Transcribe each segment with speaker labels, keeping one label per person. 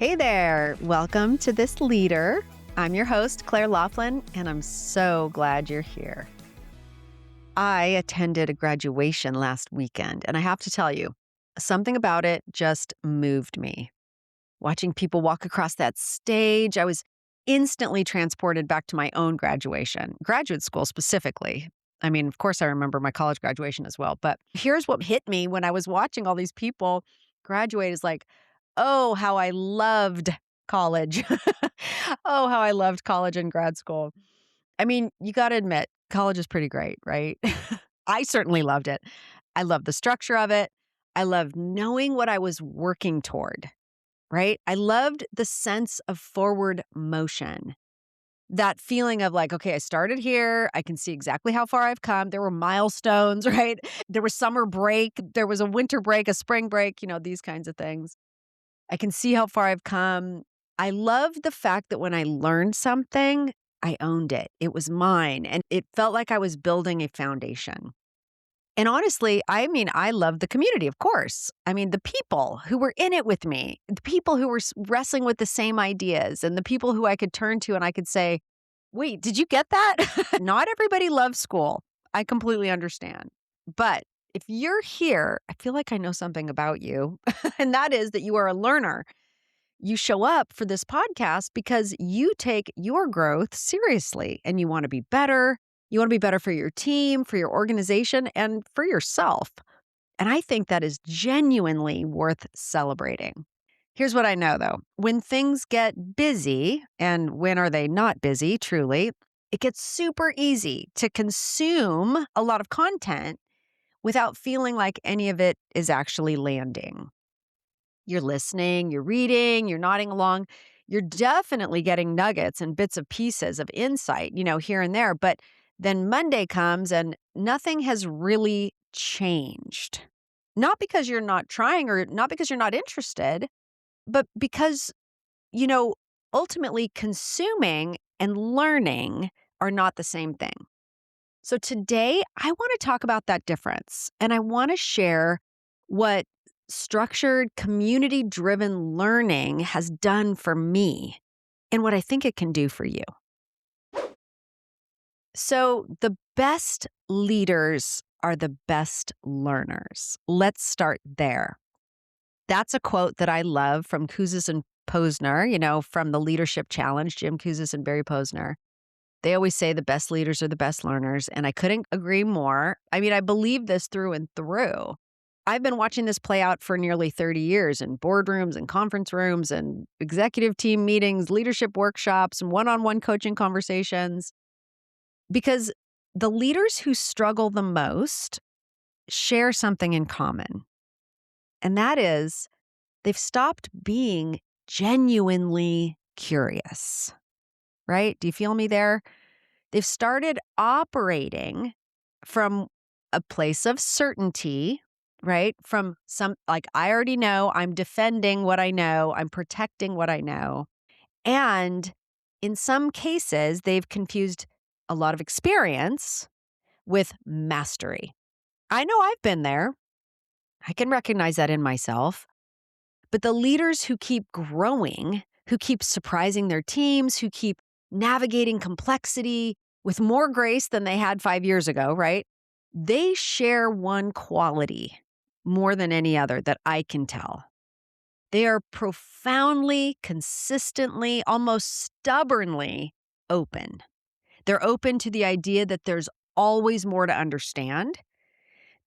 Speaker 1: Hey there. Welcome to This Leader. I'm your host, Claire Laughlin, and I'm so glad you're here. I attended a graduation last weekend, and I have to tell you, something about it just moved me. Watching people walk across that stage, I was instantly transported back to my own graduation, graduate school specifically. I mean, of course, I remember my college graduation as well, but here's what hit me when I was watching all these people graduate is like, oh, how I loved college. Oh, how I loved college and grad school. I mean, you got to admit, college is pretty great, right? I certainly loved it. I loved the structure of it. I loved knowing what I was working toward, right? I loved the sense of forward motion. That feeling of like, okay, I started here. I can see exactly how far I've come. There were milestones, right? There was summer break. There was a winter break, a spring break, these kinds of things. I can see how far I've come. I love the fact that when I learned something, I owned it. It was mine. And it felt like I was building a foundation. And honestly, I love the community, of course. I mean, the people who were in it with me, the people who were wrestling with the same ideas, and the people who I could turn to and I could say, wait, did you get that? Not everybody loves school. I completely understand. But if you're here, I feel like I know something about you, and that is that you are a learner. You show up for this podcast because you take your growth seriously and you want to be better. You want to be better for your team, for your organization, and for yourself. And I think that is genuinely worth celebrating. Here's what I know though. When things get busy, and when are they not busy, truly, it gets super easy to consume a lot of content without feeling like any of it is actually landing. You're listening, you're reading, you're nodding along. You're definitely getting nuggets and bits of pieces of insight, here and there. But then Monday comes and nothing has really changed. Not because you're not trying or not because you're not interested, but because, you know, ultimately consuming and learning are not the same thing. So today, I want to talk about that difference. And I want to share what structured, community driven learning has done for me and what I think it can do for you. So, the best leaders are the best learners. Let's start there. That's a quote that I love from Kouzes and Posner, from the Leadership Challenge, Jim Kouzes and Barry Posner. They always say the best leaders are the best learners, and I couldn't agree more. I mean, I believe this through and through. I've been watching this play out for nearly 30 years in boardrooms and conference rooms and executive team meetings, leadership workshops, and one-on-one coaching conversations. Because the leaders who struggle the most share something in common. And that is they've stopped being genuinely curious, right? Do you feel me there? They've started operating from a place of certainty, right? From like, I already know, I'm defending what I know, I'm protecting what I know. And in some cases, they've confused a lot of experience with mastery. I know I've been there. I can recognize that in myself. But the leaders who keep growing, who keep surprising their teams, who keep navigating complexity with more grace than they had 5 years ago, right? They share one quality more than any other that I can tell. They are profoundly, consistently, almost stubbornly open. They're open to the idea that there's always more to understand.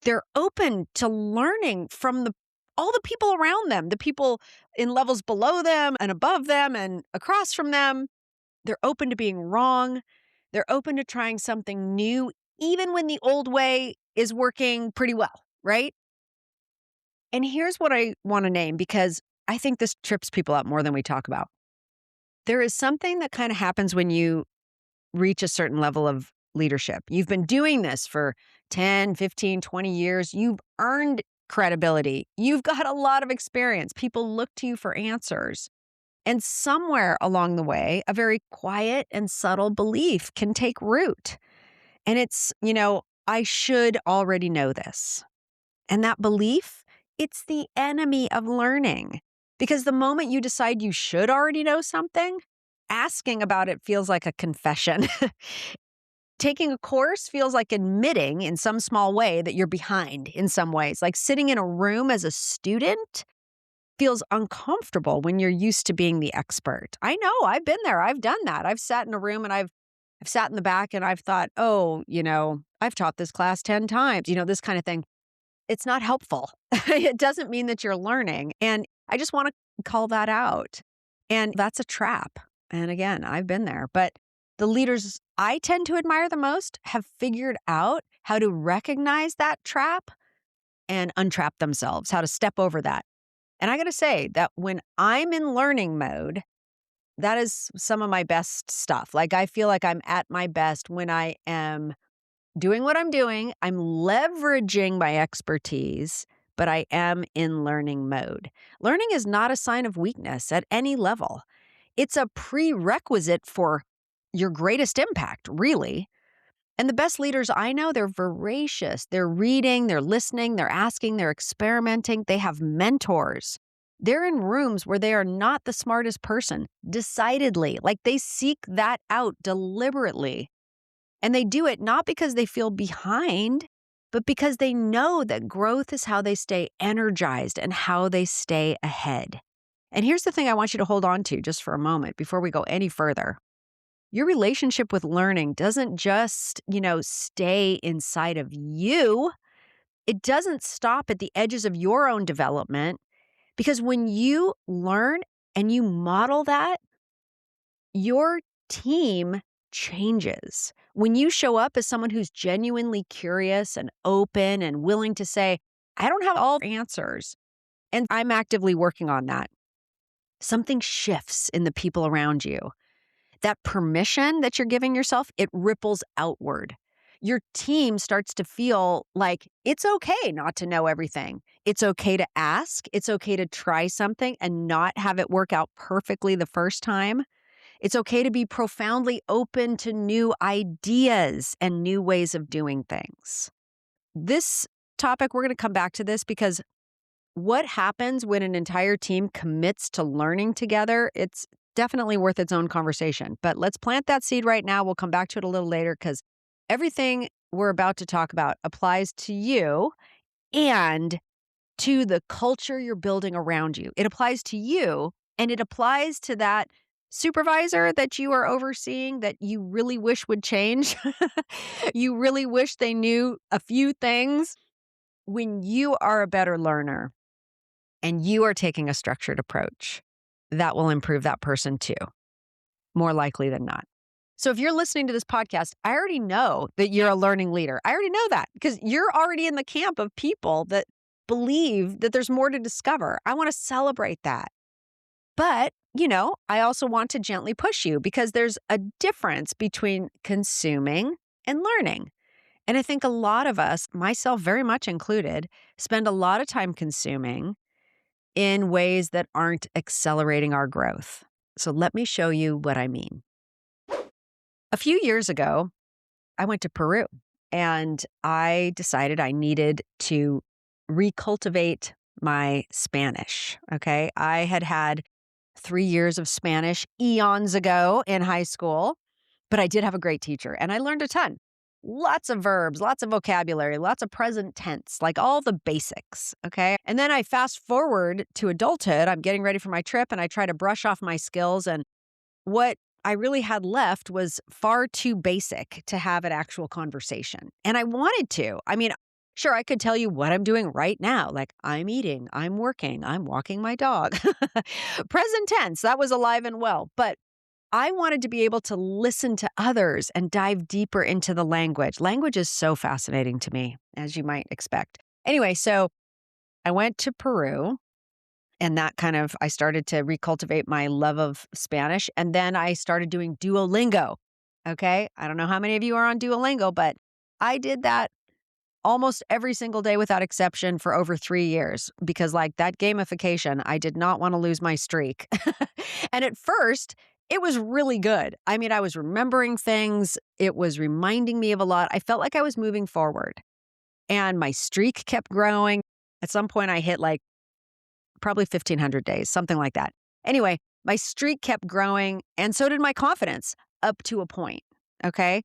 Speaker 1: They're open to learning from all the people around them, the people in levels below them and above them and across from them. They're open to being wrong. They're open to trying something new, even when the old way is working pretty well, right? And here's what I want to name because I think this trips people up more than we talk about. There is something that kind of happens when you reach a certain level of leadership. You've been doing this for 10, 15, 20 years. You've earned credibility. You've got a lot of experience. People look to you for answers. And somewhere along the way, a very quiet and subtle belief can take root. And it's, I should already know this. And that belief, it's the enemy of learning. Because the moment you decide you should already know something, asking about it feels like a confession. Taking a course feels like admitting in some small way that you're behind in some ways. Like sitting in a room as a student feels uncomfortable when you're used to being the expert. I know, I've been there. I've done that. I've sat in a room and I've sat in the back and I've thought, "Oh, I've taught this class 10 times," this kind of thing. It's not helpful. It doesn't mean that you're learning. And I just want to call that out. And that's a trap. And again, I've been there. But the leaders I tend to admire the most have figured out how to recognize that trap and untrap themselves, how to step over that. And I got to say that when I'm in learning mode, that is some of my best stuff. Like I feel like I'm at my best when I am doing what I'm doing. I'm leveraging my expertise, but I am in learning mode. Learning is not a sign of weakness at any level. It's a prerequisite for your greatest impact, really. And the best leaders I know, they're voracious. They're reading, they're listening, they're asking, they're experimenting. They have mentors. They're in rooms where they are not the smartest person, decidedly. Like they seek that out deliberately. And they do it not because they feel behind, but because they know that growth is how they stay energized and how they stay ahead. And here's the thing I want you to hold on to just for a moment before we go any further. Your relationship with learning doesn't just, stay inside of you. It doesn't stop at the edges of your own development because when you learn and you model that, your team changes. When you show up as someone who's genuinely curious and open and willing to say, I don't have all the answers, and I'm actively working on that, something shifts in the people around you. That permission that you're giving yourself, it ripples outward. Your team starts to feel like it's okay not to know everything. It's okay to ask. It's okay to try something and not have it work out perfectly the first time. It's okay to be profoundly open to new ideas and new ways of doing things. This topic, we're going to come back to this because what happens when an entire team commits to learning together, it's definitely worth its own conversation. But let's plant that seed right now. We'll come back to it a little later because everything we're about to talk about applies to you and to the culture you're building around you. It applies to you and it applies to that supervisor that you are overseeing that you really wish would change. You really wish they knew a few things. When you are a better learner and you are taking a structured approach, that will improve that person too, more likely than not. So if you're listening to this podcast, I already know that you're a learning leader. I already know that because you're already in the camp of people that believe that there's more to discover. I want to celebrate that. But, I also want to gently push you because there's a difference between consuming and learning. And I think a lot of us, myself very much included, spend a lot of time consuming in ways that aren't accelerating our growth. So let me show you what I mean. A few years ago, I went to Peru and I decided I needed to recultivate my Spanish. Okay. I had 3 years of Spanish eons ago in high school, but I did have a great teacher and I learned a ton. Lots of verbs, lots of vocabulary, lots of present tense, like all the basics. Okay. And then I fast forward to adulthood. I'm getting ready for my trip and I try to brush off my skills. And what I really had left was far too basic to have an actual conversation. And I wanted to. I mean, sure, I could tell you what I'm doing right now. Like I'm eating, I'm working, I'm walking my dog. Present tense, that was alive and well. But I wanted to be able to listen to others and dive deeper into the language. Language is so fascinating to me, as you might expect. Anyway, so I went to Peru. And that I started to recultivate my love of Spanish. And then I started doing Duolingo. Okay. I don't know how many of you are on Duolingo, but I did that almost every single day without exception for over 3 years because that gamification, I did not want to lose my streak. And at first, it was really good. I mean, I was remembering things. It was reminding me of a lot. I felt like I was moving forward and my streak kept growing. At some point I hit probably 1,500 days, something like that. Anyway, my streak kept growing and so did my confidence up to a point. Okay.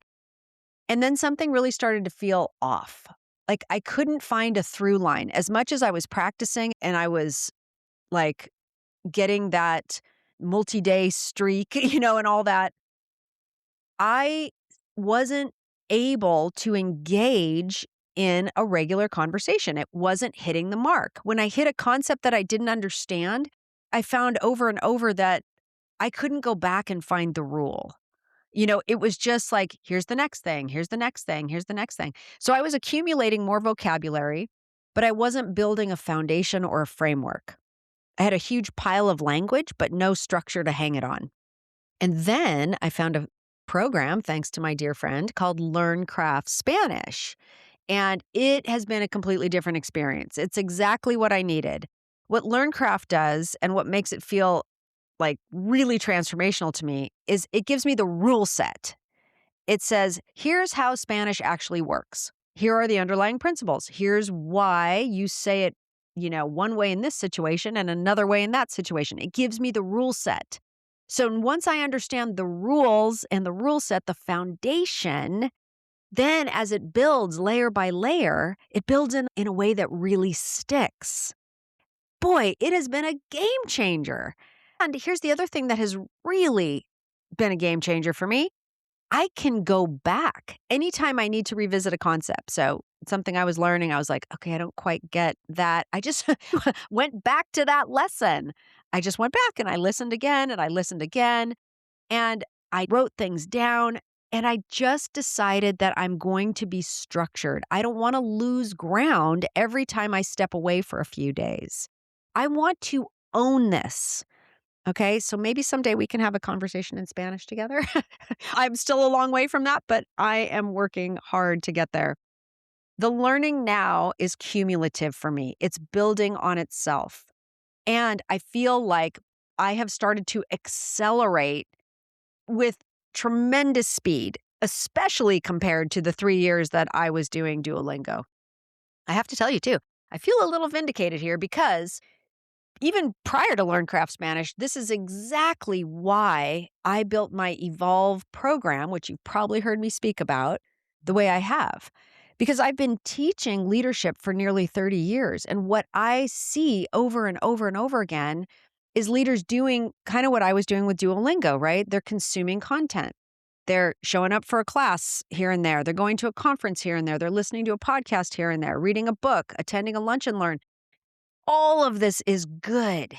Speaker 1: And then something really started to feel off. Like I couldn't find a through line as much as I was practicing and I was like getting that multi-day streak, and all that. I wasn't able to engage in a regular conversation. It wasn't hitting the mark. When I hit a concept that I didn't understand, I found over and over that I couldn't go back and find the rule. It was just like, here's the next thing, here's the next thing, here's the next thing. So I was accumulating more vocabulary, but I wasn't building a foundation or a framework. I had a huge pile of language, but no structure to hang it on. And then I found a program, thanks to my dear friend, called Learn Craft Spanish. And it has been a completely different experience. It's exactly what I needed. What LearnCraft does and what makes it feel like really transformational to me is it gives me the rule set. It says, here's how Spanish actually works. Here are the underlying principles. Here's why you say it, one way in this situation and another way in that situation. It gives me the rule set. So once I understand the rules and the rule set, the foundation, then as it builds layer by layer, it builds in a way that really sticks. Boy, it has been a game changer. And here's the other thing that has really been a game changer for me. I can go back anytime I need to revisit a concept. So something I was learning, I was like, okay, I don't quite get that. I just went back to that lesson. I just went back and I listened again and I listened again and I wrote things down and I just decided that I'm going to be structured. I don't want to lose ground every time I step away for a few days. I want to own this. Okay, so maybe someday we can have a conversation in Spanish together. I'm still a long way from that, but I am working hard to get there. The learning now is cumulative for me. It's building on itself. And I feel like I have started to accelerate with tremendous speed, especially compared to the 3 years that I was doing Duolingo. I have to tell you too, I feel a little vindicated here because even prior to Learn Craft Spanish, this is exactly why I built my Evolve program, which you've probably heard me speak about, the way I have. Because I've been teaching leadership for nearly 30 years. And what I see over and over and over again is leaders doing kind of what I was doing with Duolingo, right? They're consuming content. They're showing up for a class here and there. They're going to a conference here and there. They're listening to a podcast here and there, reading a book, attending a lunch and learn. All of this is good.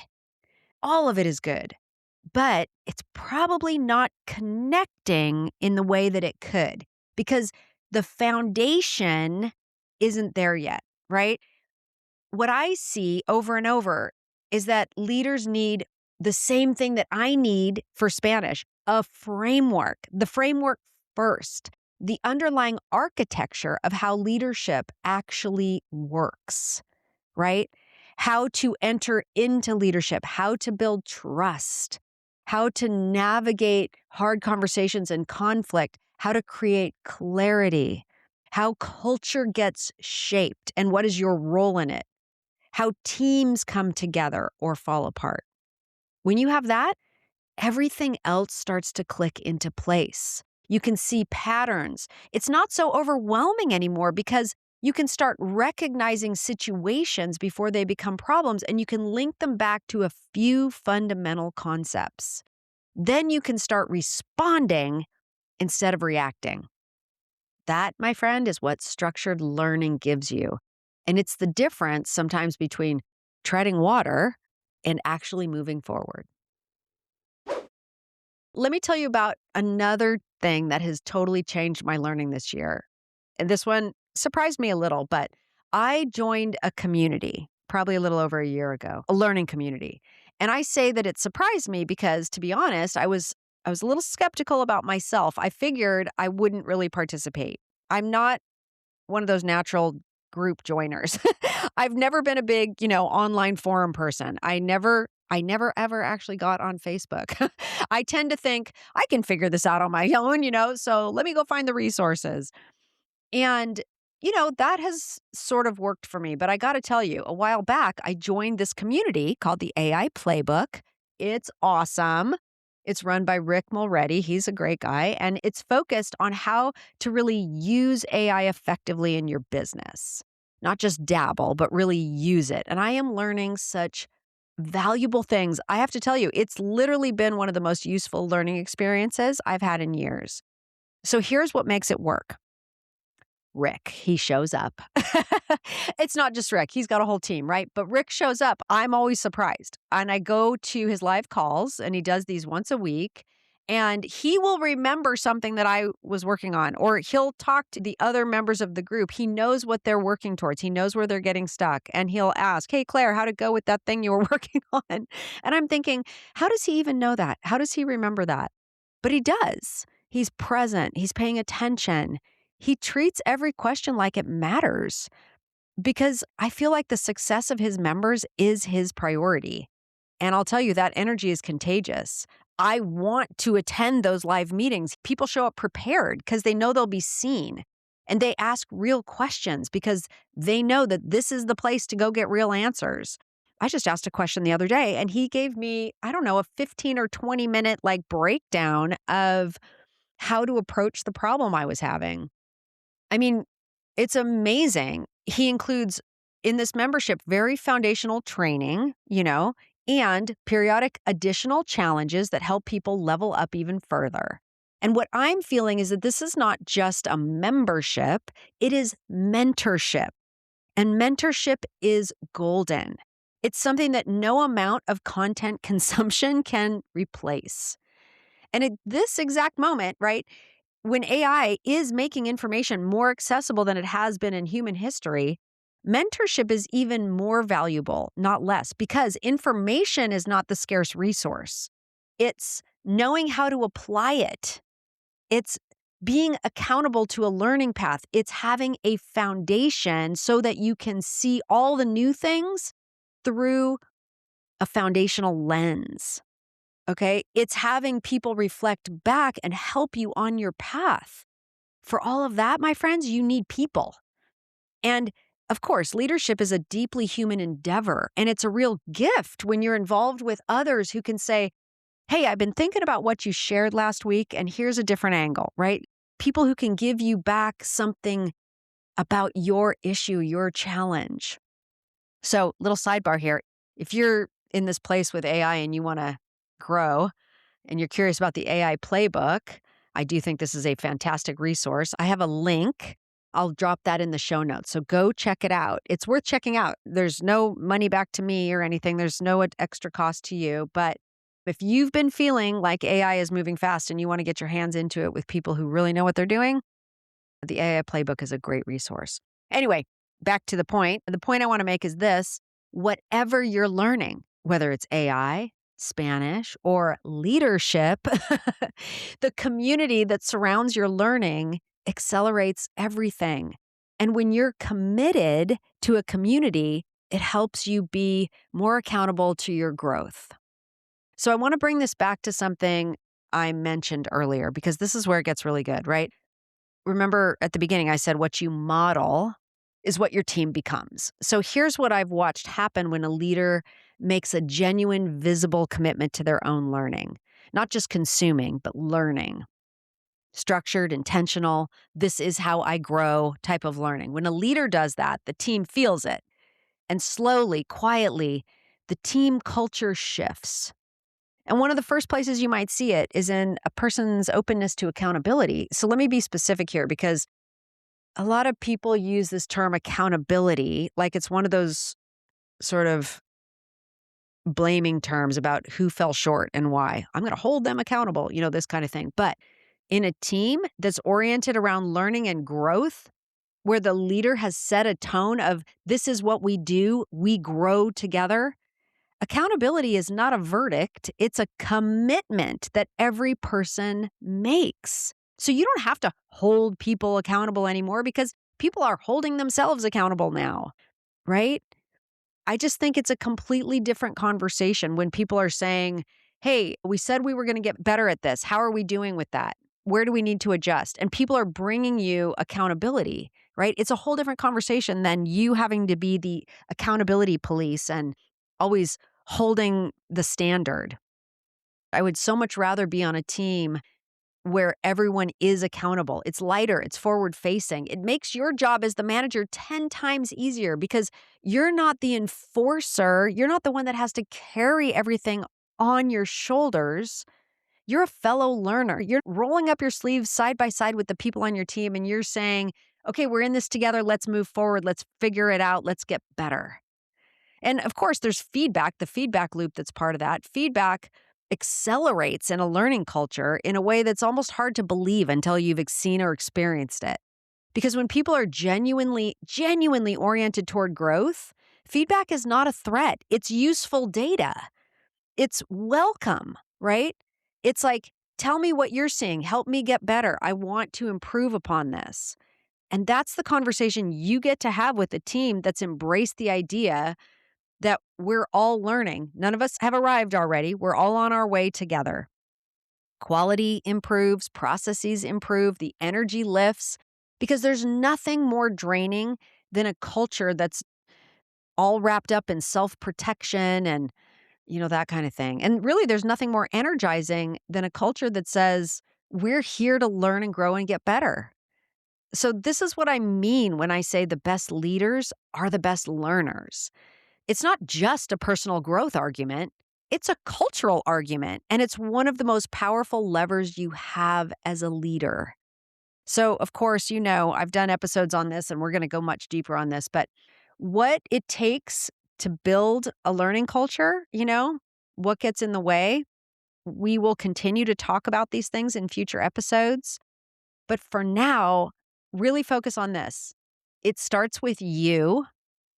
Speaker 1: All of it is good, but it's probably not connecting in the way that it could because the foundation isn't there yet, right? What I see over and over is that leaders need the same thing that I need for Spanish, a framework, the framework first, the underlying architecture of how leadership actually works, right? How to enter into leadership, how to build trust, how to navigate hard conversations and conflict, how to create clarity, how culture gets shaped and what is your role in it, how teams come together or fall apart. When you have that, everything else starts to click into place. You can see patterns. It's not so overwhelming anymore because you can start recognizing situations before they become problems and you can link them back to a few fundamental concepts. Then you can start responding instead of reacting. That, my friend, is what structured learning gives you. And it's the difference sometimes between treading water and actually moving forward. Let me tell you about another thing that has totally changed my learning this year. And this one surprised me a little, but I joined a community probably a little over a year ago, a learning community. And I say that it surprised me because, to be honest, I was a little skeptical about myself. I figured I wouldn't really participate. I'm not one of those natural group joiners. I've never been a big, online forum person. I never ever actually got on Facebook. I tend to think I can figure this out on my own, so let me go find the resources. And that has sort of worked for me. But I got to tell you, a while back, I joined this community called the AI Playbook. It's awesome. It's run by Rick Mulready. He's a great guy. And it's focused on how to really use AI effectively in your business, not just dabble, but really use it. And I am learning such valuable things. I have to tell you, it's literally been one of the most useful learning experiences I've had in years. So here's what makes it work. Rick, he shows up. It's not just Rick. He's got a whole team, right? But Rick shows up. I'm always surprised. And I go to his live calls and he does these once a week. And he will remember something that I was working on, or he'll talk to the other members of the group. He knows what they're working towards. He knows where they're getting stuck. And he'll ask, "Hey, Claire, how'd it go with that thing you were working on?" And I'm thinking, how does he even know that? How does he remember that? But he does. He's present. He's paying attention. He treats every question like it matters because I feel like the success of his members is his priority. And I'll tell you, that energy is contagious. I want to attend those live meetings. People show up prepared because they know they'll be seen. And they ask real questions because they know that this is the place to go get real answers. I just asked a question the other day and he gave me, I don't know, a 15 or 20-minute breakdown of how to approach the problem I was having. I mean, it's amazing. He includes in this membership very foundational training, and periodic additional challenges that help people level up even further. And what I'm feeling is that this is not just a membership, it is mentorship. And mentorship is golden. It's something that no amount of content consumption can replace. And at this exact moment, right, when AI is making information more accessible than it has been in human history, mentorship is even more valuable, not less, because information is not the scarce resource. It's knowing how to apply it. It's being accountable to a learning path. It's having a foundation so that you can see all the new things through a foundational lens. Okay, it's having people reflect back and help you on your path. For all of that, my friends, you need people. And of course, leadership is a deeply human endeavor, and it's a real gift when you're involved with others who can say, "Hey, I've been thinking about what you shared last week, and here's a different angle," right? People who can give you back something about your issue, your challenge. So, little sidebar here. If you're in this place with AI and you want to grow, and you're curious about the AI playbook, I do think this is a fantastic resource. I have a link. I'll drop that in the show notes. So go check it out. It's worth checking out. There's no money back to me or anything. There's no extra cost to you. But if you've been feeling like AI is moving fast and you want to get your hands into it with people who really know what they're doing, the AI playbook is a great resource. Anyway, back to the point. The point I want to make is this: whatever you're learning, whether it's AI, Spanish, or leadership, the community that surrounds your learning accelerates everything. And when you're committed to a community, it helps you be more accountable to your growth. So I want to bring this back to something I mentioned earlier, because this is where it gets really good, right? Remember at the beginning, I said what you model is what your team becomes. So here's what I've watched happen when a leader makes a genuine, visible commitment to their own learning, not just consuming, but learning. Structured, intentional, this is how I grow type of learning. When a leader does that, the team feels it. And slowly, quietly, the team culture shifts. And one of the first places you might see it is in a person's openness to accountability. So let me be specific here, because a lot of people use this term accountability like it's one of those sort of blaming terms about who fell short and why. I'm going to hold them accountable, this kind of thing. But in a team that's oriented around learning and growth, where the leader has set a tone of this is what we do, we grow together, accountability is not a verdict, it's a commitment that every person makes. So you don't have to hold people accountable anymore because people are holding themselves accountable now, right? I just think it's a completely different conversation when people are saying, "Hey, we said we were going to get better at this. How are we doing with that? Where do we need to adjust?" And people are bringing you accountability. right? It's a whole different conversation than you having to be the accountability police and always holding the standard. I would so much rather be on a team where everyone is accountable. It's lighter, it's forward facing. It makes your job as the manager 10 times easier because you're not the enforcer. You're not the one that has to carry everything on your shoulders. You're a fellow learner. You're rolling up your sleeves side by side with the people on your team and you're saying, okay, we're in this together. Let's move forward. Let's figure it out. Let's get better. And of course, there's feedback, the feedback loop that's part of that. Feedback accelerates in a learning culture in a way that's almost hard to believe until you've seen or experienced it. Because when people are genuinely oriented toward growth, feedback is not a threat. It's useful data. It's welcome, right? It's like, tell me what you're seeing. Help me get better. I want to improve upon this. And that's the conversation you get to have with a team that's embraced the idea that we're all learning. None of us have arrived already. We're all on our way together. Quality improves, processes improve, the energy lifts, because there's nothing more draining than a culture that's all wrapped up in self-protection and, that kind of thing. And really, there's nothing more energizing than a culture that says, we're here to learn and grow and get better. So this is what I mean when I say the best leaders are the best learners. It's not just a personal growth argument. It's a cultural argument, and it's one of the most powerful levers you have as a leader. So, of course, I've done episodes on this, and we're going to go much deeper on this, but what it takes to build a learning culture, what gets in the way, we will continue to talk about these things in future episodes. But for now, really focus on this. It starts with you.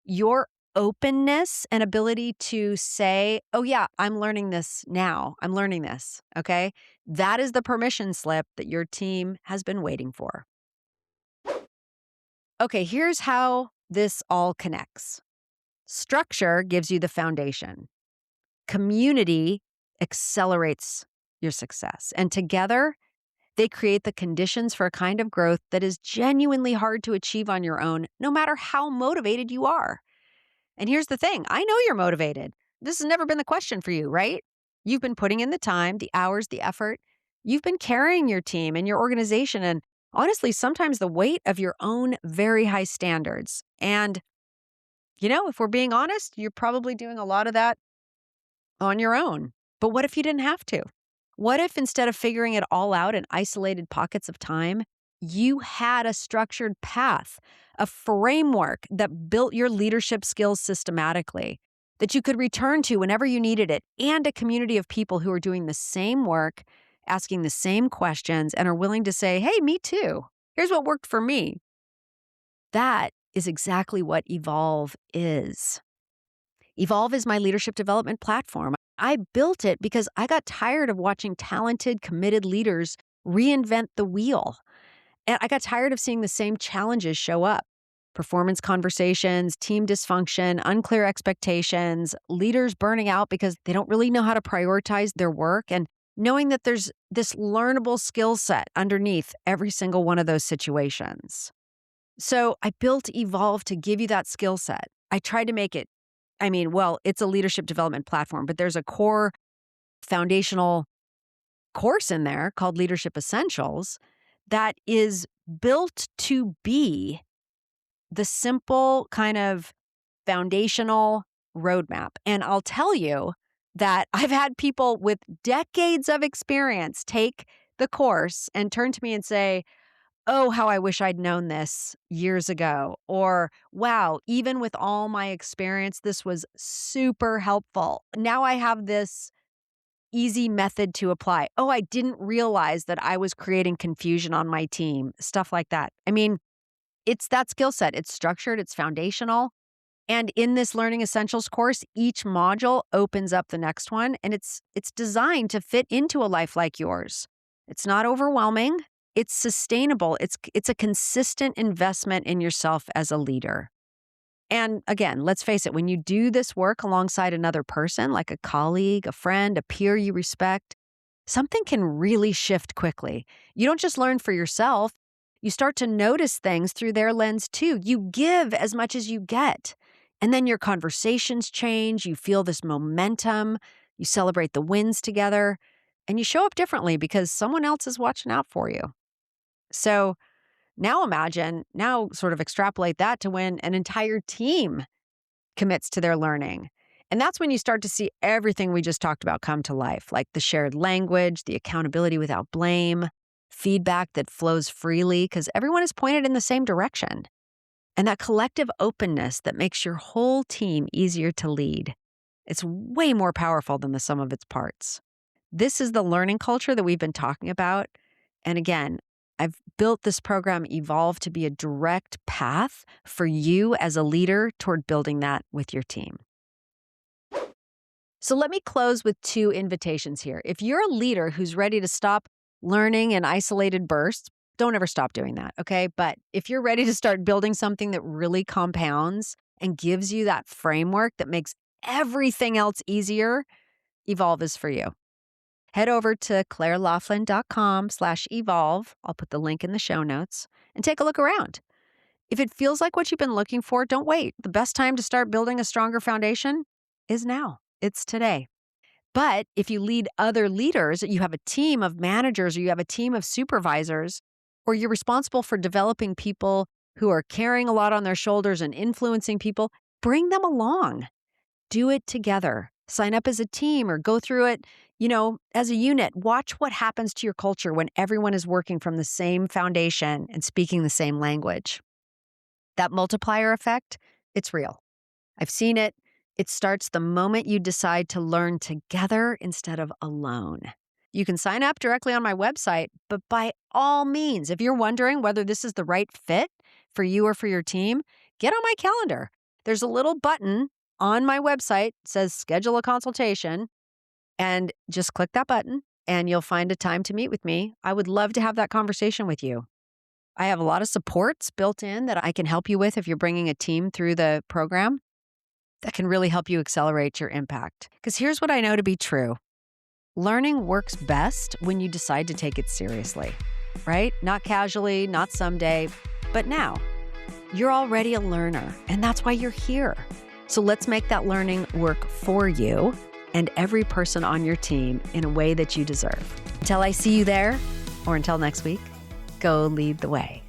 Speaker 1: Your openness and ability to say, oh, yeah, I'm learning this now. I'm learning this. Okay. That is the permission slip that your team has been waiting for. Okay. Here's how this all connects. Structure gives you the foundation. Community accelerates your success. And together, they create the conditions for a kind of growth that is genuinely hard to achieve on your own, no matter how motivated you are. And here's the thing. I know you're motivated. This has never been the question for you, right? You've been putting in the time, the hours, the effort. You've been carrying your team and your organization and honestly, sometimes the weight of your own very high standards. And, if we're being honest, you're probably doing a lot of that on your own. But what if you didn't have to? What if instead of figuring it all out in isolated pockets of time, you had a structured path, a framework that built your leadership skills systematically, that you could return to whenever you needed it, and a community of people who are doing the same work, asking the same questions, and are willing to say, hey, me too. Here's what worked for me. That is exactly what Evolve is. Evolve is my leadership development platform. I built it because I got tired of watching talented, committed leaders reinvent the wheel. And I got tired of seeing the same challenges show up. Performance conversations, team dysfunction, unclear expectations, leaders burning out because they don't really know how to prioritize their work, and knowing that there's this learnable skill set underneath every single one of those situations. So I built Evolve to give you that skill set. I tried to make it, it's a leadership development platform, but there's a core foundational course in there called Leadership Essentials that is built to be the simple kind of foundational roadmap. And I'll tell you that I've had people with decades of experience take the course and turn to me and say, oh, how I wish I'd known this years ago. Or, wow, even with all my experience, this was super helpful. Now I have this easy method to apply. Oh, I didn't realize that I was creating confusion on my team, stuff like that. It's that skill set. It's structured, it's foundational. And in this Learning Essentials course, each module opens up the next one, and it's designed to fit into a life like yours. It's not overwhelming. It's sustainable. It's a consistent investment in yourself as a leader. And again, let's face it, when you do this work alongside another person, like a colleague, a friend, a peer you respect, something can really shift quickly. You don't just learn for yourself, You start to notice things through their lens too. You give as much as you get. And then your conversations change. You feel this momentum. You celebrate the wins together. And you show up differently because someone else is watching out for you. So now sort of extrapolate that to when an entire team commits to their learning. And that's when you start to see everything we just talked about come to life, like the shared language, the accountability without blame, feedback that flows freely because everyone is pointed in the same direction, and that collective openness that makes your whole team easier to lead. It's way more powerful than the sum of its parts. This is the learning culture that we've been talking about. And again, I've built this program Evolve to be a direct path for you as a leader toward building that with your team. So let me close with 2 invitations here. If you're a leader who's ready to stop learning in isolated bursts, don't ever stop doing that, okay? But if you're ready to start building something that really compounds and gives you that framework that makes everything else easier, Evolve is for you. Head over to clairelaughlin.com/evolve. I'll put the link in the show notes and take a look around. If it feels like what you've been looking for, don't wait. The best time to start building a stronger foundation is now. It's today. But if you lead other leaders, you have a team of managers or you have a team of supervisors, or you're responsible for developing people who are carrying a lot on their shoulders and influencing people, bring them along. Do it together. Sign up as a team or go through it, as a unit. Watch what happens to your culture when everyone is working from the same foundation and speaking the same language. That multiplier effect, it's real. I've seen it. It starts the moment you decide to learn together instead of alone. You can sign up directly on my website, but by all means, if you're wondering whether this is the right fit for you or for your team, get on my calendar. There's a little button on my website that says schedule a consultation, and just click that button and you'll find a time to meet with me. I would love to have that conversation with you. I have a lot of supports built in that I can help you with if you're bringing a team through the program that can really help you accelerate your impact. Because here's what I know to be true. Learning works best when you decide to take it seriously, right? Not casually, not someday, but now. You're already a learner, and that's why you're here. So let's make that learning work for you and every person on your team in a way that you deserve. Until I see you there, or until next week, go lead the way.